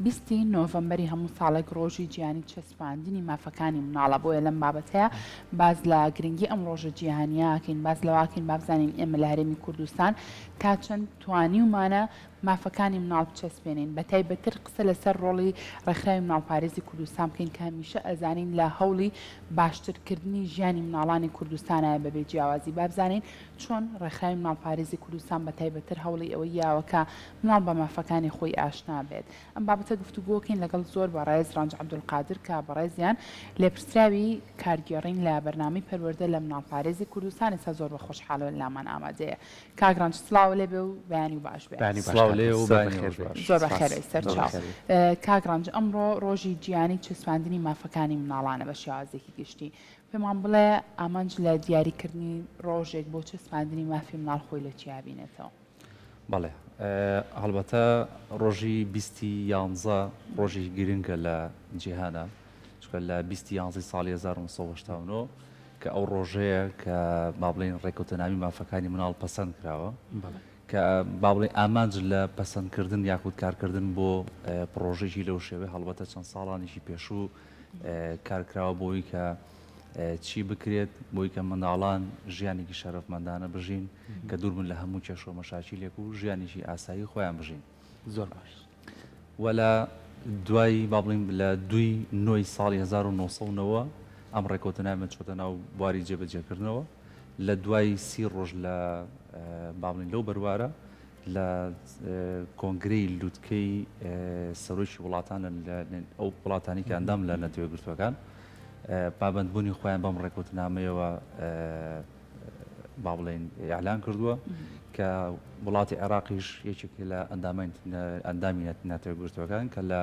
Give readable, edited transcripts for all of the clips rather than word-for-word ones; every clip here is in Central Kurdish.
20 نۆڤەمبەری هەموو ساڵێک ڕۆژی گیانی چەسپاندنی مافەکانی مناڵە بۆیە لەم بابەتەیە باز لە گرنگی ئەم ڕۆژە جیهانیاکەین باز لەواکەین بابزانین ئێمە لە هەرێمی کوردستان تا چەند توانیومانە مافەکانی مناڵ بچەسپێنین بە تایبەتر قسە لەسەر ڕۆڵی ڕێکخراوی مناڵپارێزی کوردستان بکەین کە هەمیشە ئەزانین لە هەوڵی باشترکردنی ژیانی مناڵانی کوردستانایە بەبێ جیاوازی بابزانین چۆن ڕێکخراوی مناڵپارێزی کوردستان بە تایبەتر هەوڵی ئەوەی یاوەکە مناڵ بە مافەکانی خۆی ئاشنا بێت ئەم بابەتە گفتوگۆکەین لەگەڵ زۆر بەڕێز ڕەنج عەبدولقادر کە بەڕێزیان لێپرسراوی کارگێڕین لە بەرنامەی پەروەردە لە مناڵپارێزی کوردستان ئێستا زۆر بە خۆشحاڵەوە لامان ئامادەیە کاگرانج سڵاو لێبێ و بەیانی باش بێت زۆر بەخێر سەرچاو کاگرانج ئەمڕۆ ڕۆژی گیانی چەسپاندنی مافەکانی مناڵانە بە شێوازێکی گشتی پێمان بڵێ ئامانج لە دیاریکردنی ڕۆژێک بۆ چەسپاندنی مافی مناڵ خۆی لە چیا بینێتەوە بەڵێ هەڵبەتە ڕۆژی 11 ڕۆژی گرنگە لە جیهانە چکە لە 11 ساڵی 1970 کە ئەو ڕۆژەیە کە با بڵێن ڕێکەوتەنامی مافەکانی مناڵ پەسەند کراوە کە با بڵێ ئامانج لە پەسەندکردن یاخود کارکردن بۆ پرۆژێکی لەو شێوێ هەڵبەتە چەند ساڵانیشی پێشوو کارکراوە بۆی کە چی بکرێت بۆی کە منداڵان ژیانێکی شەرەفمەندانە بژین کە دوور من لە هەموو کێشۆ مەشاکیلێک و ژیانێکی ئاسایی خۆیان بژین زۆر باش وەلا دوای با بڵین لە دوی نۆی ساڵی 1990 ئەم ڕێکەوتەنامە چۆتە ناو بواری جێبەجێکردنەوە لە دوای 30 ڕۆژ لە با بڵین لەو بەروارە لە کۆنگرەی لووتکەی سەرۆکی وڵاتان ئەو وڵاتانی کە ئەندام لە نەتەوەی گرتوەکان پابندبوونی خۆیان بەم ڕێکەوتنامەیەوە با بڵێن ئیعلان کردووە کە وڵاتی عێراقیش یەکێکی لە ئەندامی ناتەوەی گرتوەکان کە لە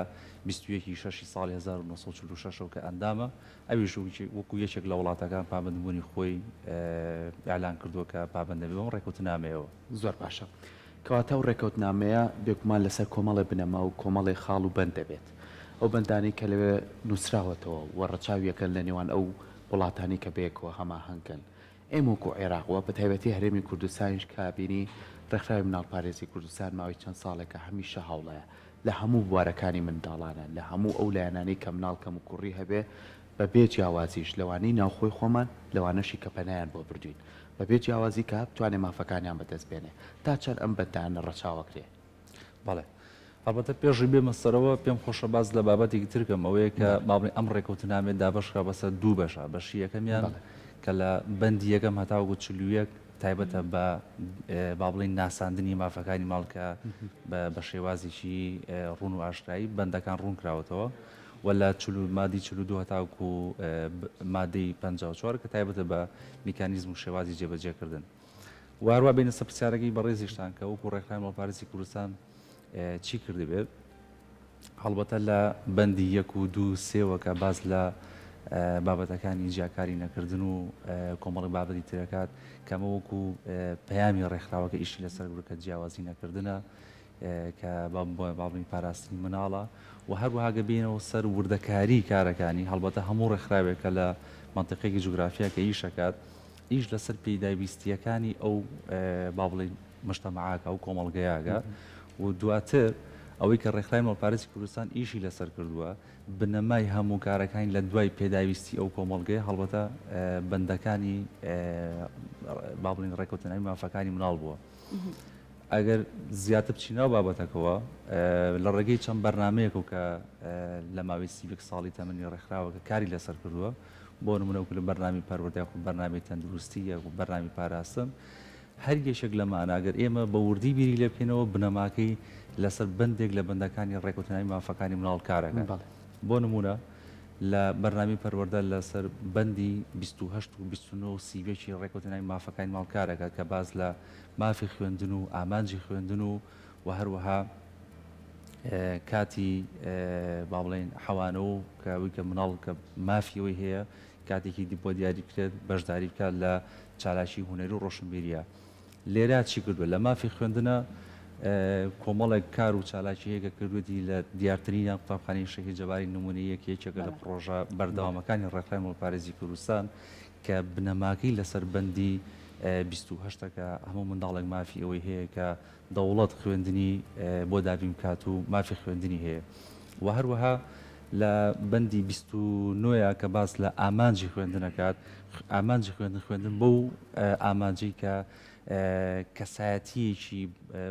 21 ساڵی 1946 کە ئەندامە ئەویش وەکو یەکێک لە وڵاتەکان پابندبوونی خۆی ئیعلان کردووە کە پابندە بێ بەم ڕێکەوتنامەیەوە زۆر باشە کەواتە ئەو ڕێکەوتنامەیە بێگومان لەسەر کۆمەڵی بنەما و کۆمەڵی خاڵ و بەند دەبێت ئەو بەندانی کە لەوێ نووسراوەتەوە و ڕەچاویەکەن لە نێوان ئەو وڵاتانی کە بەیەکەوە هەماهەنگن ئێمە وەکو عێراقەوە بە تایبەتی هەرێمی کوردستانیش کابینی ڕێکخراوی مناڵپارێزی کوردستان ماوەی چەند ساڵێکە هەمیشە هەوڵەیە لە هەموو بوارەکانی منداڵانە لە هەموو ئەو لایەنانەی کە مناڵ کەم و کوڕی هەبێ بە بێ جیاوازیش لەوانەی ناوخۆی خۆمان لەوانەشی کە پەنایان بۆ بردوین بە بێ جیاوازی کە بتوانێت مافەکانیان بەدەست بێنێ تا چەند ئەم بەندانە ڕەچاوەکرێ بەڵێ هەڵبەتە پێشی بێمە سەرەوە پێم خۆشە باز لە بابەتێکی ترکەم ئەوەیە کە مابڵێ ئەم ڕێکەوتنامێت دابەشکا بەسەر دوو بەشە بەشی یەکەمیان کە لە بەندی یەکەم هەتاوەکو چلوویەک تایبەتە بە با بڵێن ناساندنی مافەکانی ماڵکە بە شێوازێکی ڕوون و ئاشرایی بەندەکان ڕوون کراوەتەوە ولا مادی 42 هەتاوکو مادەی 54 کە تایبەتە بە میکانیزم و شێوازی جێبەجێکردن وارووا بینە سەر پرسیارەکەی بەڕێزیشتان کە وەکو ڕێکخراوی مناڵپارێزی کوردستان چی کردبێت هەڵبەتە لە بەندی 1 و 2 3 کە باز لە بابەتەکانی جیاکاری نەکردن و کۆمەڵی بابەتی ترەکات کەمە وەکو پەیامی ڕێکخراوەکە ئیشی لەسەر گرکە جیاوازی نەکردنە کە بابڵین پاراستنی مناڵە و هەروەها گەبێنەوە سەر وردەکاری کارەکانی هەڵبەتە هەموو ڕێکخراوێکە لە منتیقێکی جوگرافیا کە ئیشەکات ئیش لەسەر پێداویستیەکانی ئەو با بڵین مجتەمەعاکە ئەو کۆمەڵگەیاگە و دواتر ئەوەی کە ڕێکخراوی مناڵپارێزی کوردستان ئیشی لەسەر کردووە بنەمای هەموو کارەکانی لە دوای پێداویستی ئەو کۆمەڵگەی هەڵبەتە بەندەکانی با بڵین ڕێکەوتناوی مافەکانی مناڵ بووە ئەگەر زیاتر بچینەوە بابەتەکەوە لە ڕێگەی چەند بەرنمەیەک و کە لە ماوەی 30 ساڵی تەمەنی ڕێکخراوەکە کاری لەسەر کردووە بۆ نمونەوەکو لە بەرنامی پەروەردە و بەرنامی تەندروستی و بەرنامی پاراستن هەر یەکێک لەمانە ئەگەر ئێمە بە وردی بیری لێ بکەینەوە بنەماکەی لەسەر بەندێک لە بەندەکانی ڕێکەوتناوی مافەکانی مناڵ کارەکە بۆ نمونە لە بەرنامی پەروەردە لەسەر بەندی 28 و 29 و 30 ڕێکەوتناوی مافەکانی ماڵکارەکە کە باز لە مافی خوێندن و ئامانجی خوێندن و هەروەها کاتی با بڵێن حەوانە و کەوەی کە مناڵ کە مافیەوەی هەیە کاتێکی دیپۆ دیاری بکرێت بەشداری بکات لە چالاکی هوەری و ڕۆشنبیریە لێرە چی کردووە لە مافی خوێندنە کۆمەڵێک کار و چالاکی هەیە کردوێتی لە دیارترینیان قوتابخانەی شەهید جەباری نمونەیەک یەکێکە لە پرۆژە بەردەوامەکانی ڕێکخراوی مناڵپارێزی کوردستان کە بنەماکەی لەسەر بەندی 28کە هەموو منداڵێک مافی ئەوەی هەیە کە دەوڵەت خوێندنی بۆ دابین کات و مافی خوێندنی هەیە و هەروەها لە بەندی 29 کە باس لە ئامانجی خوێندنەکات ئامانجی خوێندن بەو ئامانجی کە کەسایەتیەکی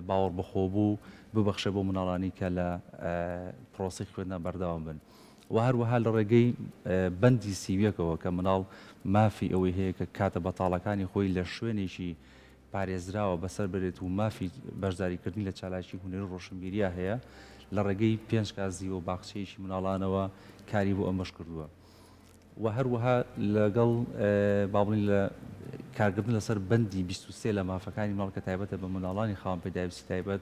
باوەڕ بەخۆبوو ببەخشە بۆ مناڵانی کە لە پرۆسی خوێندنە بەردەوام بن و هەروەها لە ڕێگەی بەندی سیویەکەوە کە مناڵ مافی ئەوەی هەیە کە کاتە بەتاڵەکانی خۆی لە شوێنێکی پارێزراوە بەسەر برێت و مافی بەشداریکردنی لە چالاکی هونەری ڕۆشنبیریە هەیە لە ڕێگەی 5 کازی و باخچەیەکی مناڵانەوە کاری بۆ ئەمەش کردووە و هەروەها لەگەڵ باڵین لە کارکردن لەسەر بەندی 23 لە مافەکانی مناڵ کە تایبەتە بە مناڵانی خاوەن پێداویستی تایبەت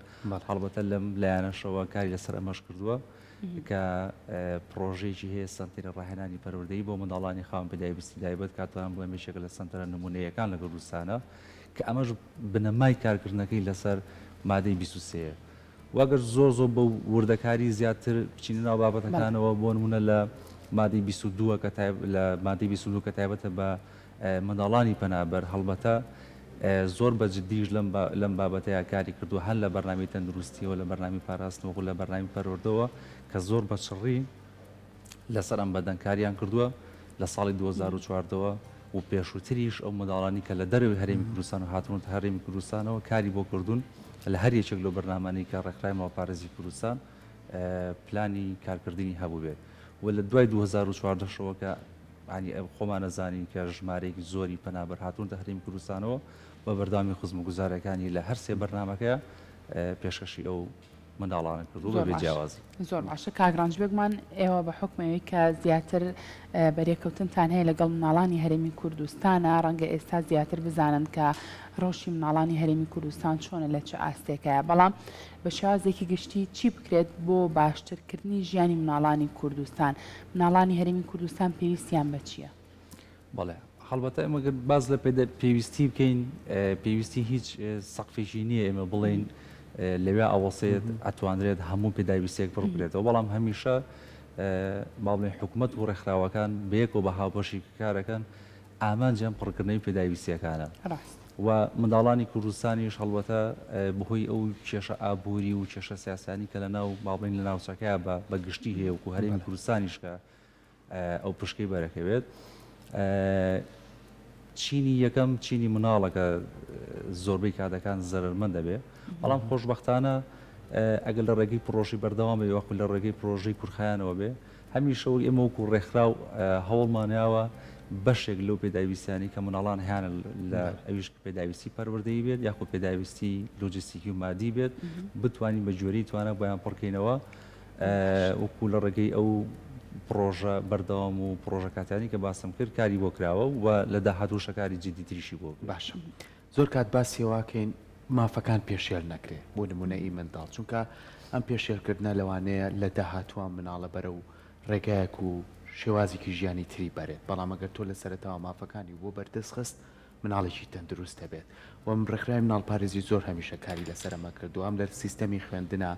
هەڵبەتە لەم لایەنەشەوە کاری لەسەر ئەمەش کردووە کە پرۆژێکی هەیە سنتەرە ڕاهێنانی پەروەردەیی بۆ منداڵانی خاوەن پێداویستی تایبەت کاتوان بڵێ مێشێک لە سنتەرە نمونەیەکان لە کوردستانە کە ئەمەش بنەمای کارکردنەکەی لەسەر مادەی 23 واگەر زۆر بە وردەکاری زیاتر بچینە ناو بابەتەکانەوە بۆ نمونە لە مادەی 22 لە مادەی 22 کە تایبەتە بە منداڵانی پەنابەر هەڵبەتە زۆر بە جددیش لەم بابەتەیە کاری کردو هەر لە بەرنامی تەندروستیەوە لە بەرنامی پاراستنەوە لە بەرنامی پەروەردەوە کە زۆر بە چڕی لەسەر ئەم بەدەنکاریان کردووە لە ساڵی 2014ەوە و پێشووتریش ئەو منداڵانی کە لە دەروی هەرێمی کوردستان و هاتوون هەرێمی کوردستانەوە کاری بۆ کردوون لە هەر یەکێک لەو بەرنامانەی کە ڕێکخراوی ماڵپارێزی کوردستان پلانی کارکردنی هەبوو بێت و لە دوای 2014ەوە کە خۆمانەزانی کە ژمارەیەکی زۆری پەنابەر هاتوون لە هەرێمی کوردستانەوە بە بەرداوامی خزمەتگوزاریەکانی لە هەر سێ بەرنامەکەیە پێشکەشی ئەو منداڵانە کردو بە بێجیاوازی زۆر باشە کاگرانجبێکمان ئێوە بە حکمەوەی کە زیاتر بەرێکەوتنتان هەیە لەگەڵ مناڵانی هەرێمی کوردستانە ڕەنگە ئێستا زیاتر بزانن کە ڕۆژی مناڵانی هەرێمی کوردستان چۆنە لە چه ئاستێکەیە بەڵام بە شێوازێکی گشتی چی بکرێت بۆ باشترکردنی ژیانی مناڵانی کوردستان مناڵانی هەرێمی کوردستان پێویستیان بە چییە؟ بەڵێ هەڵبەتە ئەمەگەر باز لە پێویستی بکەین پێویستی هیچ سەقفێکی نییە ئێمە بڵێن لەوێ ئەوەسێت ئەتوانرێت هەموو پێداویستێک بڕ بێتەوە بەڵام هەمیشە باڵێ حکوومەت و ڕێکخراوەکان بەیەکەوە بە هاوبەشی کارەکەن ئامانجیان پڕکردنەوەی پێداویستیەکانە و منداڵانی کوردستانیش هەڵبەتە بەهۆی ئەو کێشە ئابووری و کێشە سیاسانی کە لە ناو باڵین لە ناوچەکەیە بە گشتی هەیە و هەرێمی کوردستانیش کە ئەو پشکەی بەرەکەوێت چینی یەکەم چینی مناڵەکە زۆربەی کاتەکان زەرمەند دەبێت بەڵام خۆشببختانە ئەگەر لە ڕێگەی پرۆژی بەردەوام وەکو لە ڕێگەی پرۆژەی کورخایانەوە بێ هەمیشەوە ئێمە وەکو ڕێکخراو هەوڵمانیاوە بەشێک لەو پێداویستیانی کە مناڵان هیانە لە ئەویش پێداویستی پەروەردەیی بێت یاخود پێداویستی لۆجستیکی و مادی بێت بتوانین بە جۆری توانە بۆیان پڕکەینەوە وەکو لە ڕێگەی ئەو پرۆژە بەردەوام و پرۆژەکاتانی کە باسم کرد کاری بۆ کراوە و لە داهاتوو شەکاری جددیتریشی بۆ باشە زۆر کات باسیێواکەین مافەکان پێشێل نەکرێ بۆ نمونە ئی منداڵ چونکە ئەم پێشێلکردنە لەوانەیە لە داهاتوان مناڵە بەرە و ڕێگایەک و شێوازێکی ژیانی تری بەرێت بەڵام ئەگەر تۆ لە سەرەتاوە مافەکانی بۆ بەردەست خست مناڵێکی تەندروست دەبێت وەم ڕێکخراوی مناڵپارێزی زۆر هەمیشە کاری لەسەرمە کردو ئەم لە سیستەمی خوێندنە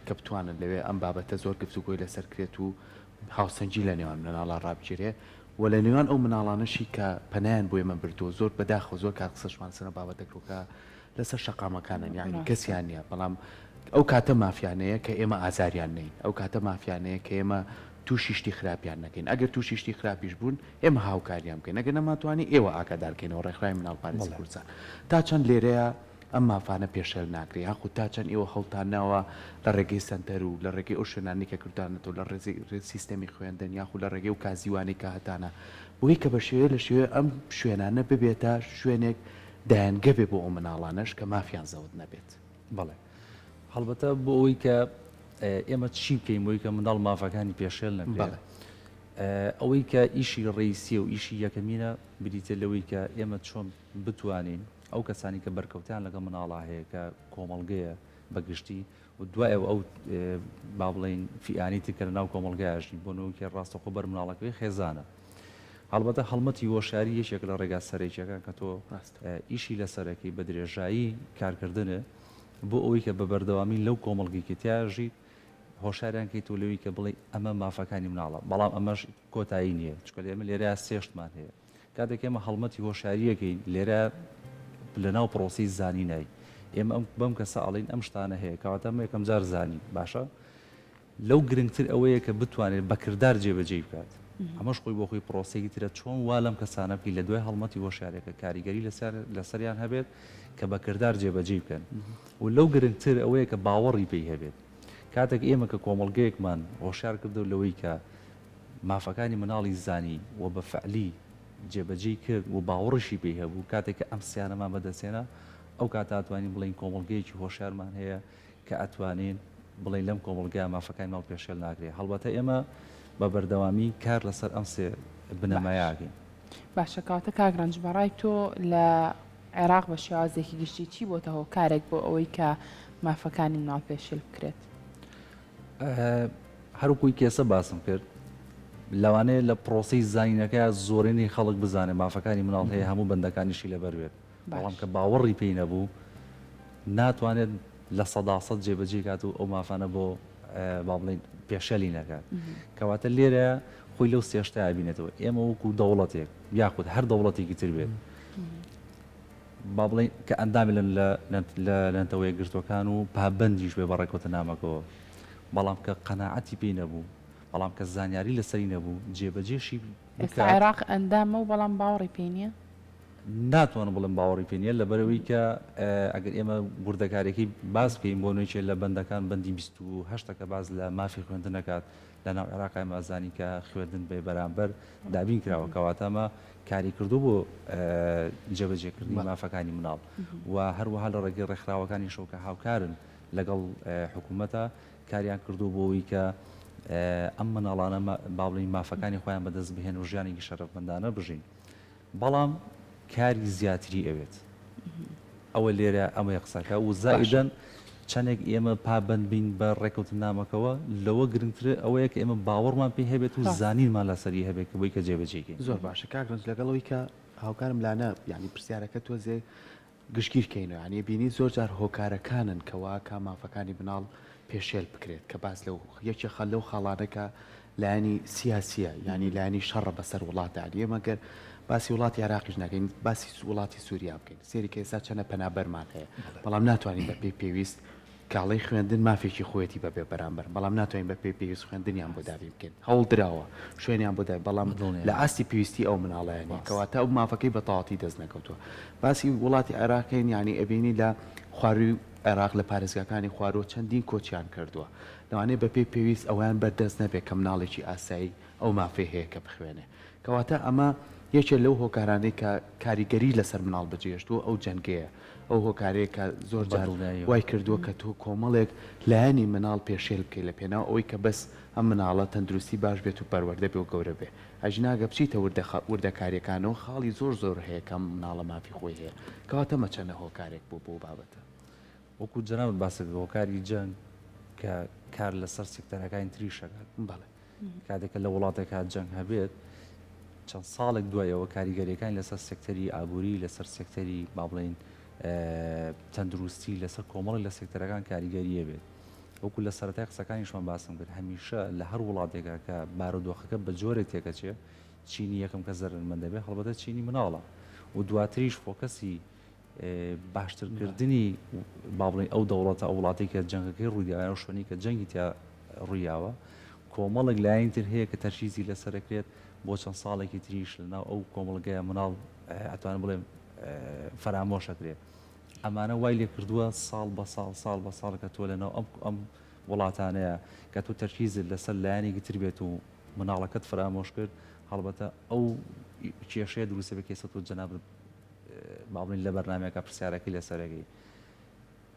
کە بتوانن لەوێ ئەم بابەتە زۆر گفتوگۆی لەسەر کرێت و هاوسەنجی لە نێوان مناڵە ڕابگیرێ و لە نێوان ئەو مناڵانەشی کە پەنایان بۆ ئێمە بردووە زۆر بەداخە زۆر کات قسەشمان سەر بابەتەکە لەسەر شەقامەکانن یعنی کەسیان نییە بەڵام ئەو کاتە مافیانەیە کە ئێمە ئازاریان نین ئەو کاتە مافیانەیە کە ئێمە تووشی شتی خراپیان نەکەین ئەگەر تووشی شتی خراپیش بوون ئێمە هاوکاریان بکەین ئەگەر نەماتوانی ئێوە ئاگادارکەینەوە ڕێکخراوی مناڵپارێزی کوردستان تا چەند لێرەیە ئەم مافانە پێشێل ناکرێت یاخود تا چەند ئێوە هەڵتانەوە لە ڕێگەی سنتەر و لە ڕێگەی ئەو شوێنانی کە کردانەوە لە سیستەمی خوێندن یاخود لە ڕێگەی و کازیوانی کە هەتانە بۆی کە بە شێوەیە لە شێوێ ئەم شوێنانە ببێتە شوێنێک دایانگە بێ بۆ ئەو مناڵانەش کە مافیان زەوت نەبێت بەڵێ هەڵبەتە بۆ ئەوی کە ئێمە چی بکەین بۆی کە منداڵ مافەکانی پێشێل نەبێت ئەوەی کە ئیشی ڕێیسی و ئیشی یەکەمینە بریتە لەوەی کە ئێمە چۆن بتوانین ئەو کەسانی کە بەرکەوتیان لەگە مناڵا هەیە کە کۆمەڵگەیە بەگشتی و دوای ئەو با بڵێن فیانی تکە لە ناو کۆمەڵگایژی بۆ نەوەکی ڕاستەخۆ بەر مناڵەکەی خێزانە هەڵبەتە هەڵمەتی وەشاری یەکێک لە ڕێگا سەرێکیەکان کە تۆ ئیشی لەسەرەکەی بە درێژایی کارکردنە بۆ ئەوەی کە بە بەردەوامی لەو کۆمەڵگەی تیاژیت هۆشاریان کەیت و لەوەی کە بڵێ ئەمە مافەکانی مناڵە بەڵام ئەمەش کۆتایی نییە چکە ئێمە لێرە سێشتمان هەیە کاتێک ئێمە هەڵمەتی هۆشاریەکەی لێرە لە ناو پرۆسی زانینایی ئێمە بەم کەسە ئەڵین ئەم شتانە هەیە کەواتە ئەمە یەکەم جار زانی باشە لەو گرنگتر ئەوەیە کە بتوانێت بەکردار جێبەجێ بکات ئەمەش خۆی بۆ خۆی پرۆسەیەکی ترە چۆن وا لەم کەسانە بکەی لە دوای هەڵمەتی هۆشیارێکە کاریگەری لەسەریان هەبێت کە بەکردار جێبەجێ بکەن و لەو گرنگتر ئەوەیە کە باوەڕی پێی هەبێت کاتێک ئێمە کە کۆمەڵگەیەکمان هۆشیار کردو لەوەی کە مافەکانی مناڵی زانی و بە فعلی جێبەجێ کرد و باوەڕشی پێی هەبوو کاتێک کە ئەم سیانەمان بەدەستێنە ئەو کات ئەتوانین بڵین کۆمەڵگەیەکی هۆشیارمان هەیە کە ئەتوانین بڵین لەم کۆمەڵگای مافەکانی ماڵ پێشێل ناکرێت هەڵبەتە ئێمە بە بەردەوامی کار لەسەر ئەم سێ بنەمایاگەین باشە کاتە کاگرانج بەڕای تۆ لە عێراق بە شێوازێکی گشتی چی بۆتە هۆکارێک بۆ ئەوەی کە مافەکانی مناڵ پێشێل بکرێت هەروکوی کێسە باسم کرد لەوانەیە لە پرۆسی زانینەکە زۆرینی خەڵک بزانێت مافەکانی مناڵ هەیە هەموو بەندەکانیشی لەبەر بێت بەڵام کە باوەڕی پێی نەبوو ناتوانێت لە سەداسەد جێبەجێ کات و ئەو مافانە بۆ با بڵین پێشەلی نەکات کەواتە لێرە خۆی لەو سێشتای بینێتەوە ئێمە وەکو دەوڵەتێک یاخود هەر دەوڵەتێکی تر بێت با بڵین کە ئەندامی لە لەنتەوەی گرتوەکان و پابەندیش بێ بەڕێکوتە نامەکەەوە بەڵام کە قەناعەتی پێی نەبوو بەڵام کە زانیاری لەسەری نەبوو جێبەجێشی ئێستا عێراق ئەندامە و بەڵام باوەڕی پێ نییە ناتوانم بڵم باوەڕی پێ نیە لەبەرەوەی کە ئەگەر ئێمە وردەکارێکی باز بکەین بۆ نوێچێت لە بەندەکان بەندی 28 باز لە مافی خوێندن نکات لە ناو عێراقای مازانی کە خوێندن بێ بەرامبەر دابین کراوە کەواتەمە کاری کردو بۆ جێبەجێکردنی مافەکانی مناڵ و هەروەها لە ڕێگەی ڕێکخراوەکانی شەوکە هاوکارن لەگەڵ حکوومەتە کاریان کردو بۆەوەی کە ئەم مناڵانە باڵین مافەکانی خۆیان بەدەست بهێن و ژیانێکی شەرەفمەندانە بژین بەڵام کاری زیاتری ئەوێت ئەوە لێرە ئەمە قسەکە و زائیدەن چەندێک ئێمە پابند بین بە ڕێکەوتن نامەکەەوە لەوە گرنگترە ئەوەیە کە ئێمە باوەڕمان پێی هەبێت و زانینمان لەسەری هەبێت کە بۆی کە جێبەجێکەین زۆر باشە کاکرنج لەگەڵەوەی کە هاوکارم لانە ینی پرسیارەکە تۆزێ گشتگیرکەینەوە ینی بینی زۆر جار هۆکارەکانن کەوا کا مافەکانی بناڵ پێشێل بکرێت کە باس لەو یەکی خەل لەو خاڵانەکە لایانی سیاسیە ینی لایانی شەڕە بەسەر وڵاتانی ئێمەگەر باسی وڵاتی عراقیش ناکەین باسی وڵاتی سووریا بکەین سێری کە ئێستا چەنە پەنابەرمان هەیە بەڵام ناتوانین بە پێی پێویست کاڵی خوێندن مافێکی خۆەتی بەبێ بەرامبەر بەڵام ناتوانین بە پێی پێویست خوێندنیان بۆ دابی بکەین هەوڵ درراوە شوێنیان بۆ دای بەڵام لە ئاستی پێویستی ئەو مناڵایانی کەواتە ئەو مافەکەی بە تەواتی دەست نەکەوتووە باسی وڵاتی عێراقین ینی ئەبینی لە خواروی عێراق لە پارێزگاکانی خوارەوە چەندین کۆچیان کردووە لەوانەیە بە پێی پێویست ئەویان بەردەست نەبێت کە مناڵێکی ئاسایی ئەو مافێ هەیە کە بخوێنێ کەواتە ئەمە یەکێ لەو هۆکارانەی کە کاریگەری لەسەر مناڵ بەجێشتووە ئەو جەنگەیە ئەو هۆکارەیە کە زۆر جار وای کردووە کە تۆ کۆمەڵێک لایەنی مناڵ پێشێل بکەی لە پێناو ئەوەی کە بەس ئەم مناڵە تەندروستی باش بێت و پەروەردە بێ و گەورە بێ ئەژناگە بچیتە وردەکاریەکانەوە خاڵی زۆر هەیە کەم مناڵە مافی خۆی هەیە کەواتە مەچەنە هۆکارێک بۆ بابەتە وەکو جەنابەت باسە هۆکاری جەنگ کە کار لەسەر سێکتەرەکانی تریشەکات بەڵێ کاتێکە لە وڵاتێکا جەنگ هەبێت چەند ساڵێک دوایەوە کاریگەریەکانی لەسەر سێکتەری ئابووری لەسەر سێکتەری با بڵین تەندروستی لەسەر کۆمەڵی لە سێکتەرەکان کاریگەریە بێت وەکو لە سەرەتای قسەکانیشمان باسم کرد هەمیشە لە هەر وڵاتێکە کە بارودۆخەکە بە جۆرێک تێکەچێ چینی یەکەم کە زەرمەند دەبێت هەڵبەتە چینی مناڵە و دواتریش فۆکەسی باشترکردنی با بڵین ئەو دەوڵەتە ئەو وڵاتی کە جەنگەکەی ڕووداوە شوێنی کە جەنگی تیا ڕوویاوە کۆمەڵێک لایەن تر هەیە کە تەرشیزی لەسەرەکرێت بۆ چەند ساڵێکی تریش لەناو ئەو کۆمەڵگەیە مناڵ ئەتوان بڵێم فەرامۆشەکرێت ئەمانە وای لێ کردووە ساڵ بە ساڵ بە ساڵ کە تۆ لەناو ئەم وڵاتانەیە کە تۆ تەرکیزت لەسەر لایەنێکی تر بێت و مناڵەکەت فرامۆش کرد هەڵبەتە ئەو کێشەیە دروستە بە کێسە تۆ جەنابەت با بڵین لە بەرنامەیەکە پرسیارەکەی لەسەرەکەی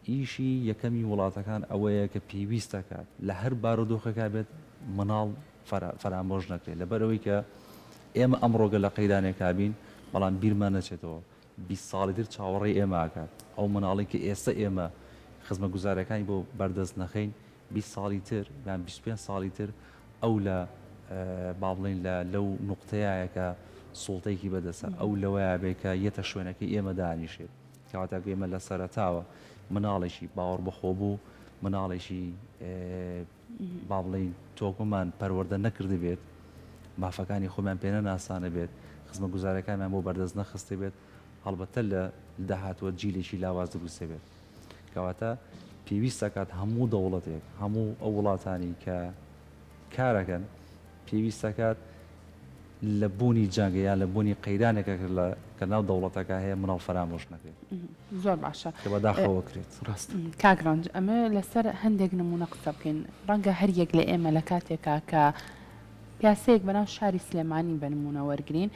ئیشی یەکەمی وڵاتەکان ئەوەیە کە پێویستە کات لە هەر بارودۆخەکە بێت مناڵ فرامۆژ نەکرێت لەبەرەوەی کە ئێمە ئەمڕۆگە لە قەیدانێکا بین بەڵام بیرمان نەچێتەوە 20 ساڵی تر چاوەڕێی ئێمە ئاکات ئەو مناڵی کە ئێستا ئێمە خزمە گوزارەکانی بۆ بەردەست نەخەین 20 ساڵی تر یان 25 ساڵی تر ئەو لە با بڵین لەو نوقتەیەکە سوڵتەیەکی بەدەسە ئەو لەوەیە بێ کە یەتە شوێنەکەی ئێمە دانیشێت کەواتە ئێمە لە سەرەتاوە مناڵێکی باوەڕ بەخۆ بوو مناڵێکی با بڵین تۆکممان پەروەردە نەکردی بێت مافەکانی خۆمان پێنە ناسانە بێت خزمە گوزارەکانمان بۆ بەردەست نەخستێ بێت هەڵبەتە لە داهاتوە جیلێکی لاواز دروستە بێت کەواتە پێویستەکات هەموو دەوڵەتێک هەموو ئەو وڵاتانی کە کارەکەن پێویستەکات لە بوونی جانگەیان لە بوونی قەیرانێکە کە ناو دەوڵەتەکە هەیە مناڵ فەرامۆش نەکرێت زۆر باشە کە بەداخەوە کرێت ڕاست کاگرانج ئەمە لەسەر هەندێک نمونە قسە بکەین ڕەنگە هەر یەک لە ئێمە لە کاتێکا کە پیاسەیەک بەناو شاری سلێمانی بە نمونە وەرگین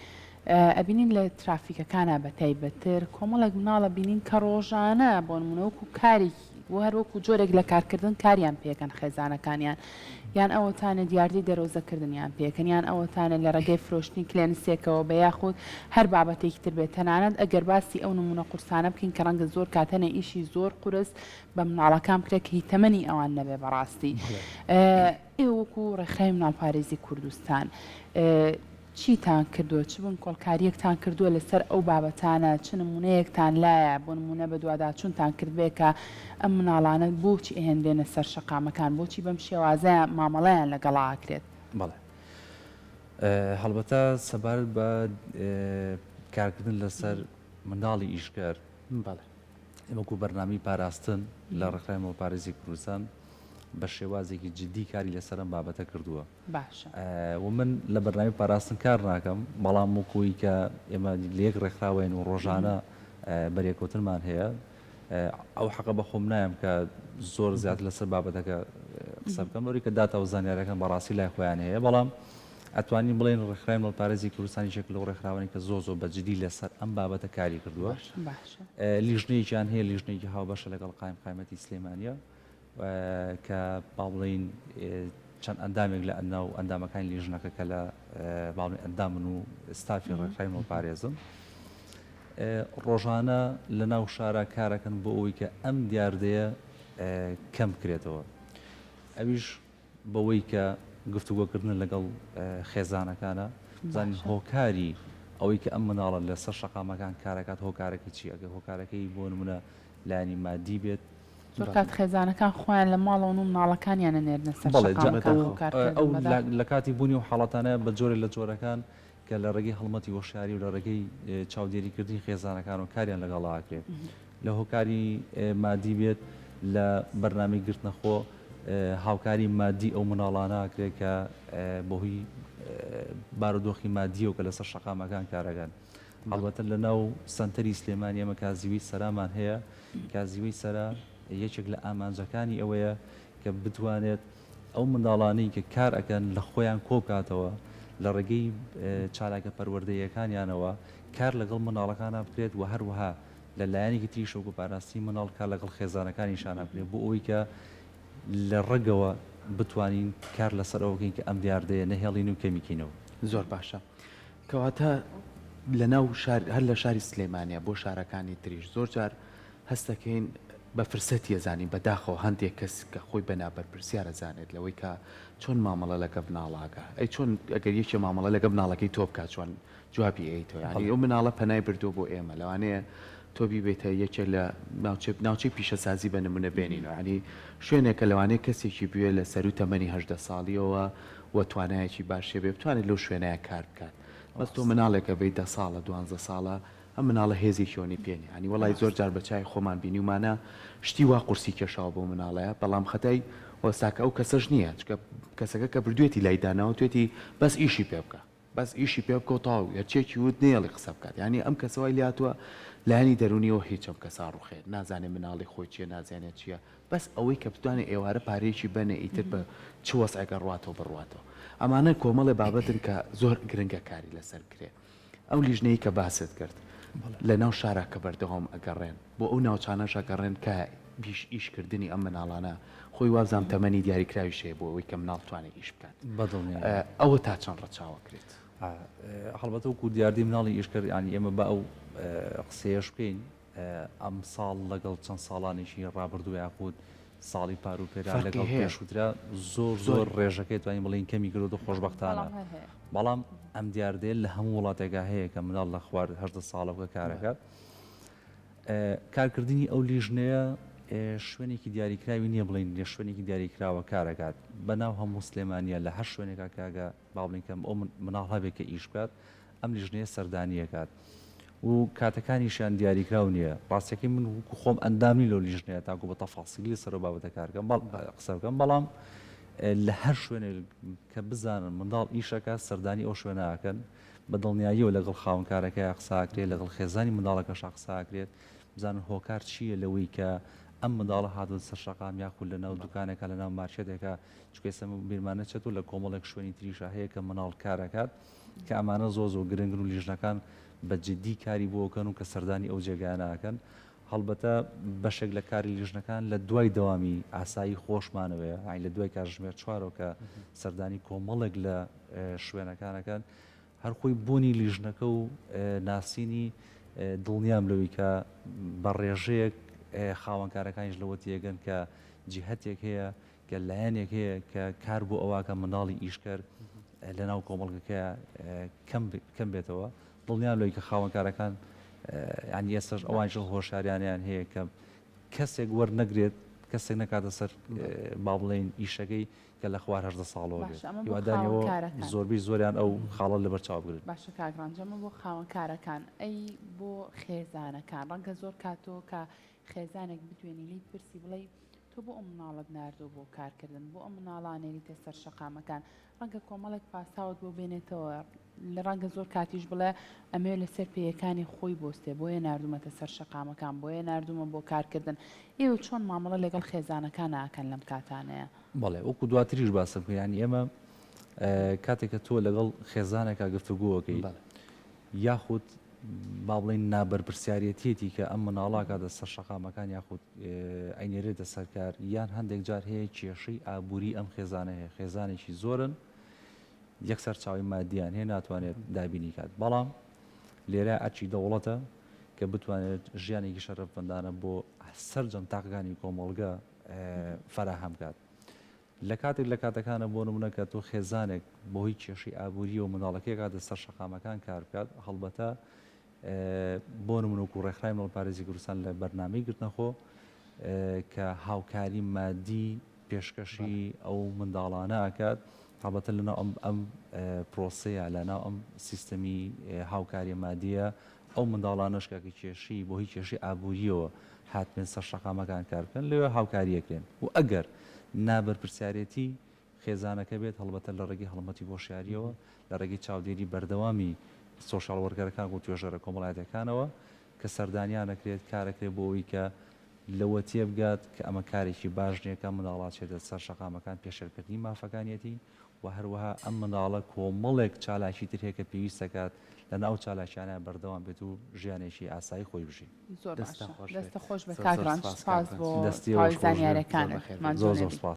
ئەبینین لە ترافیکەکانە بە تایبەتر کۆمەڵێک مناڵە بینین کە ڕۆژانە بۆ نمونەوەکو کارێکی و هەروەکو جۆرێک لە کارکردن کاریان پێکەن خێزانەکانیان یان ئەوەتانە دیاردی دەرۆزەکردنیان پێکەن یان ئەوەتانە لە ڕێگەی فرۆشتنی کلێنسێکەوە بە یاخود هەر بابەتێکی تر بێت تەنانەت ئەگەر باسی ئەو نمونە قورسانە بکەین کە ڕەنگە زۆر کاتەنە ئیشی زۆر قورس بە مناڵەکان کرێت کە هی تەمەنی ئەوان نەبێ بەڕاستی ئێوەکو ڕێکخراوی مناڵپارێزی کوردستان چیتان کردووە چ بن کۆڵکاریەکتان کردووە لەسەر ئەو بابەتانە چ نمونەیەکتان لایە بۆ نمونە بە دوواداچوونتان کردبێ کە ئەم مناڵانە بۆچی ئەهێنرێنە سەر شەقامەکان بۆچی بەم شێوازەیە مامەڵەیان لەگەڵاکرێت بەڵێ هەڵبەتە سەبارەت بە کارکردن لەسەر منداڵی ئیشکار بەڵێ ئێمەکو بەرنامی پاراستن لە ڕێکخراوی مناڵپارێزی کوردستان بە شێوازێکی جدی کاری لەسەر ئەم بابەتە کردووە باشە و من لە بەرنامی پاراستن کار ناکەم بەڵام وەکوی کە ئێمە لە یەک ڕێکخراوین و ڕۆژانە بەریەکەوتنمان هەیە ئەو حەقە بە خۆم نایم کە زۆر زیاتر لەسەر بابەتەکە قسە بکەم لەوری کە داتا و زانیاریەکان بەڕاستی لای خۆیان هەیە بەڵام ئەتوانین بڵێن ڕێکخراوی مناڵپارێزی کوردستانی یەک لەو ڕێکخراوانی کە زۆر بەجددی لەسەر ئەم بابەتە کاری کردووە لیژنەیەکیان هەیە لیژنەیەکی هاوبەشە لەگەڵ قایمەتی سلێمانیە کە با بڵین چەند ئەندامێک لە ئەناو ئەندامەکانی لیژنەکە کە لە باڵێن ئەندامن و ستافی ڕێکخراوی مناڵپارێزن ڕۆژانە لە ناو شارە کارەکەن بۆ ئەوەی کە ئەم دیاردەیە کەم بکرێتەوە ئەویش بەوەی کە گفتوگۆکردن لەگەڵ خێزانەکانە زانین هۆکاری ئەوەی کە ئەم مناڵە لەسەر شەقامەکان کارەکات هۆکارەکە چی ئەگە هۆکارەکەی بۆ نمونە لایانی مادی بێت زۆر کات خێزانەکان خۆیان لە ماڵەوە و مناڵەکانیانە نێرنە سەر ئەو لە کاتی بوونی و حاڵەتانە بە جۆرە لە جۆرەکان کە لە ڕێگەی هەڵمەتی وەشاری و لە ڕێگەی چاودێریکردنی خێزانەکان و کاریان لەگەڵاکرێت لە هۆکاری مادی بێت لە بەرنامی گرتنەخۆ هاوکاری مادی ئەو مناڵانەکرێت کە بۆهی بارودۆخی مادیە و کە لەسەر شەقامەکان کارەکان هەڵبەتە لە ناو سنتەری سلێمانی ئەمە کازیوی سەرامان هەیە کازیوی سەرا یەکێک لە ئامانجەکانی ئەوەیە کە بتوانێت ئەو منداڵانەی کە کار ئەکەن لە خۆیان کۆبکاتەوە لە ڕێگەی چالاکە پەروەردەیەکانیانەوە کار لەگەڵ مناڵەکانە بکرێت و هەروەها لە لایەنێکی تری شەوک و پاراستی مناڵ کار لەگەڵ خێزانەکانی شانە بکرێت بۆ ئەوەی کە لە ڕێگەوە بتوانین کار لەسەر ئەوەکەین کە ئەم دیاردەیە نەهێڵین و کەمیکەینەوە زۆر باشە کەواتە لە ناو هەر لە شاری سلێمانە بۆ شارەکانی تریش زۆر جار هەستەکەین بە فرسەتی ئەزانین بەداخەوە هەندێک کەس کە خۆی بەنابەر پرسیارە زانێت لەوەی کە چۆن مامەڵە لەگە بناڵاگە ئەی چۆن ئەگەر یەکێ مامەڵە لەگە بناڵەکەی تۆ بکات چۆن جوابی ئەیتەوە ینی ئەو مناڵە پەنای بردو بۆ ئێمە لەوانەیە تۆ بیبێتە یەکێک لە ناوچەی پیشەسازی بە نمونە بێنینەوە ینی شوێنێکە لەوانەیە کەسێکی بوێ لە سەر و تەمەنی 18 ساڵیەوە و توانایەکی باشێ بێ بتوانێت لەو شوێنەیە کار بکات بەس تۆ مناڵێکە بێت 10 ساڵە 12 ساڵە ئەم مناڵە هێزی شۆنی پێنی ینی وڵی زۆر جار بە چای خۆمان بینی ومانە شتی وا قورسی کێشاوە بۆ مناڵەیە بەڵام خەتای وەساکە ئەو کەسەش نییە چکە کەسەکە کە بردوێتی لایداناوە توێتی بەس ئیشی پێ بکە بەس ئیشی پێ بکە و تاو یەکێکی وت نێڵی قسە بکات ینی ئەم کەسەوەی لاتوە لایانی دەرونیەوە هیچم کەسا ڕوخێت نازانێت مناڵی خۆی چیە نازانێت چییە بەس ئەوەی کە بتوانێت ئێوارە پارێکی بنێ ئیتر بە چ وەسعەکە ڕاتەوە بڕاتەوە ئەمانە کۆمەڵێ بابەتن کە زۆر گرنگە کاری لەسەر کرێ ئەو لیژنەی کە باست کرد لە ناو شارەکە بەردەوام ئەگەڕێن بۆ ئەو ناوچانەش ئەگەڕێن کە ئیشکردنی ئەم مناڵانە خۆی وابزانام تەمەنی دیاریکراوی شێ بۆ ئەوەی کە مناڵ توانێت ئیش بکات ئەوە تا چەند ڕەچاوە کرێت هەڵبەتە وەکو دیاردی مناڵی ئیشکرد ینی ئێمە بە ئەو قسەیەش بکەین ئەم ساڵ لەگەڵ چەند ساڵانێکی ڕابردوو یاخود ساڵی پار و پێرا لەگەڵ پێشووترا زۆر ڕێژەکەی توانین بڵین کەمی کرد و خۆشبەختانە بەڵام ئەم دیاردێ لە هەموو وڵاتێکا هەیە کە مناڵ لە خوارد 18 ساڵە بکە کارەکەت کارکردنی ئەو لیژنەیە شوێنێکی دیاریکراوی نییە بڵین لێ شوێنێکی دیاریکراوە کارەکات بەناو هەموو سلێمانیە لە هەر شوێنێکا کاگە با بڵین کەم ئەو مناڵ هەبێت کە ئیش بکات ئەم لیژنەیە سەردانیەکات و کاتەکانیشیان دیاریکراو نییە ڕاستەکەی من وەکو خۆم ئەندامی لەو لیژنەیە تاکو بە تەفاسیلی سەر و بابەتە کارکەم قسە بکەم بەڵام لە هەر شوێنێ کە بزانن منداڵ ئیشەکە سەردانی ئەو شوێنەکەن بە دڵنیاییەوە لەگەڵ خاوەنکارەکەی قساکرێت لەگەڵ خێزانی منداڵەکەش قساکرێت بزانن هۆکار چییە لەوەی کە ئەم منداڵە هاتون سەر شەقام یاخود لەناو دوکانێکە لەناو مارکێتێکە چکە ئێستا بیرمانە چێت و لە کۆمەڵێک شوێنی تریشە هەیە کە مناڵ کارەکات کە ئەمانە زۆ گرنگن و لیژنەکان بە جددی کاری بۆکەن و کە سەردانی ئەو جێگانەکەن هەڵبەتە بەشێک لە کاری لیژنەکان لە دوای دەوامی ئاسایی خۆشمانەوەیە ئاین لە دوای کارژمێر چوارەوە کە سەردانی کۆمەڵێک لە شوێنەکانەکەن هەر خۆی بوونی لیژنەکە و ناسینی دڵنیام لەوەی کە بە ڕێژەیەک خاوەنکارەکانیش لەوە تێگەن کە جیهەتێک هەیە کە لایەنێک هەیە کە کار بۆ ئەوواکە منداڵی ئیشکرد لەناو کۆمەڵگەکە کەم بێتەوە دڵنیان لەوەی کە خاوەنکارەکان ینی ئێستش ئەوانشە هۆشاریانیان هەیە کە کەسێک وەرنەگرێت کەسێک نەکاتە سەر با بڵێن ئیشەکەی کە لە خوار 18 ساڵەوە هیوادانەوە زۆربەی زۆریان ئەو خاڵە لەبەر چاو بگرن. باشە کاگرانجەمە بۆ خاوەنکارەکان ئەی بۆ خێزانەکان ڕەنگە زۆر کاتۆ کە خێزانێک بتوێنی لی پرسی بڵێ تۆ بۆ ئەم مناڵت ناردۆ بۆ کارکردن بۆ ئەم مناڵانێریتە سەر شەقامەکان ڕەنگە کۆمەڵێک پاساوت بۆ بێنێتەوە لە ڕەنگە زۆر کاتیش بڵێ ئەمێ لەسەر پێیەکانی خۆی بۆستێ بۆیە نردومەتە سەر شەقامەکان بۆیە نردومە بۆ کارکردن ئێوە چۆن مامەڵە لەگەڵ خێزانەکان ناکەن لەم کاتانەیە بەڵێ وەکو دواتریش باسم ینی ئێمە کاتێککە تۆ لەگەڵ خێزانێکا گفتوگووەکەی یاخود با بڵێن نابەرپرسیارەتێتی کە ئەم مناڵاکاتە سەر شەقامەکان یاخود ئەینێرێتە سەرکار یان هەندێک جار هەیە کێشەی ئابووری ئەم خێزانە هەیە خێزانێکی زۆرن یەکسەر چاوی مادیان هەیە ناتوانێت دابینی کات بەڵام لێرە ئەچی دەوڵەتە کە بتوانێت ژیانێکی شەرەفمەندانە بۆ سەرجەم تاقەکانی کۆمەڵگە فەراهەم کات لە کاتێک لە کاتەکانە بۆ نمونە کە تۆ خێزانێک بۆهی کێشی ئابووری و منداڵەکەی کاتە سەر شەقامەکان کار بکات هەڵبەتە بۆ نمونە و ڕێکخراوی مەڵپارێزی کوردستان لە بەرنامەی گرتنەخۆ کە هاوکاری مادی پێشکەشی ئەو منداڵانە ئاکات هەڵبەتە لەناو ئەم پرۆسەیە لەناو ئەم سیستەمی هاوکاری مادیە ئەو منداڵانەشکە کێشی بۆ هیچ کێشی ئابووریەوە هاتمێن سەر شەقامەکان کار بکەن لەوێ هاوکاریەکرێن و ئەگەر نابەرپرسیارەتی خێزانەکە بێت هەڵبەتە لە ڕێگەی هەڵمەتی بۆشیاریەوە لە ڕێگەی چاودێری بەردەوامی سۆشال وەرگەرەکان و توێژەرە کۆمەڵایەتەکانەوە کە سەردانیانەکرێت کارەکرێت بۆ ئەوی کە لەوە تێبگات کە ئەمە کارێکی باش نییەکە مناڵات چێتە سەر شەقامەکان پێشێرکردنی مافەکانیەتی و هەروەها ئەم مناڵە کۆمەڵێک چالاکی تر هەیە کە پێویستەکات لە ناو چالاکیانە بەردەوام بێت و ژیانێکی ئاسایی خۆی بژی. زۆر دەستە خۆش بە کاگران سپاس بۆ زانیاریەکانت. زۆر زۆر سپاس.